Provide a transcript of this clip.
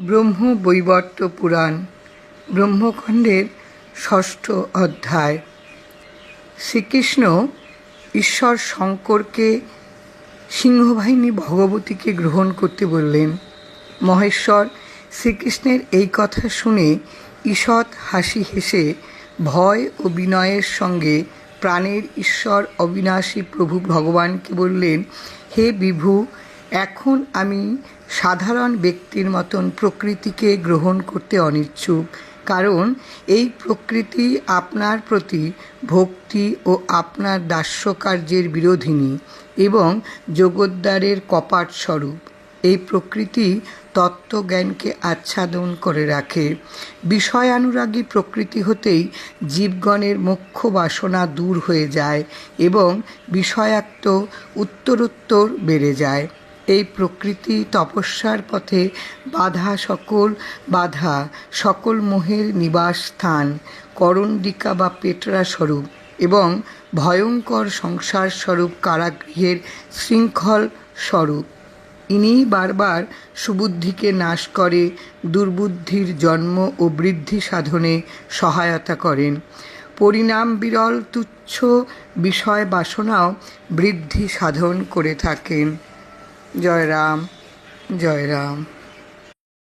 ব্রহ্মবৈবর্ত পুরাণ ব্রহ্মখণ্ডের ষষ্ঠ অধ্যায়। শ্রীকৃষ্ণ ঈশ্বর শঙ্করকে সিংহবাহিনী ভগবতীকে গ্রহণ করতে বললেন। মহেশ্বর শ্রীকৃষ্ণের এই কথা শুনে ঈষৎ হাসি হেসে ভয় ও বিনয়ের সঙ্গে প্রাণের ঈশ্বর অবিনাশী প্রভু ভগবানকে বললেন, হে বিভু, এখন আমি সাধারণ ব্যক্তির মতন প্রকৃতিকে গ্রহণ করতে অনিচ্ছুক, কারণ এই প্রকৃতি আপনার প্রতি ভক্তি ও আপনার দাস্যকার্যের বিরোধিনী এবং জগদ্দারের কপাট স্বরূপ। এই প্রকৃতি তত্ত্বজ্ঞানকে আচ্ছাদন করে রাখে। বিষয়ানুরাগী প্রকৃতি হতেই জীবগণের মোক্ষ বাসনা দূর হয়ে যায় এবং বিষয়াক্ত উত্তরোত্তর বেড়ে যায়। এই প্রকৃতি তপস্যার পথে বাধা সকল মোহের নিবাস স্থান, করণ্ডিকা বা পেটরা স্বরূপ এবং ভয়ঙ্কর সংসার স্বরূপ কারাগৃহের শৃঙ্খল স্বরূপ। ইনি বারবার সুবুদ্ধিকে নাশ করে দুর্বুদ্ধির জন্ম ও বৃদ্ধি সাধনে সহায়তা করেন। পরিণাম বিরল তুচ্ছ বিষয় বাসনাও বৃদ্ধি সাধন করে থাকেন। জয় রাম, জয় রাম।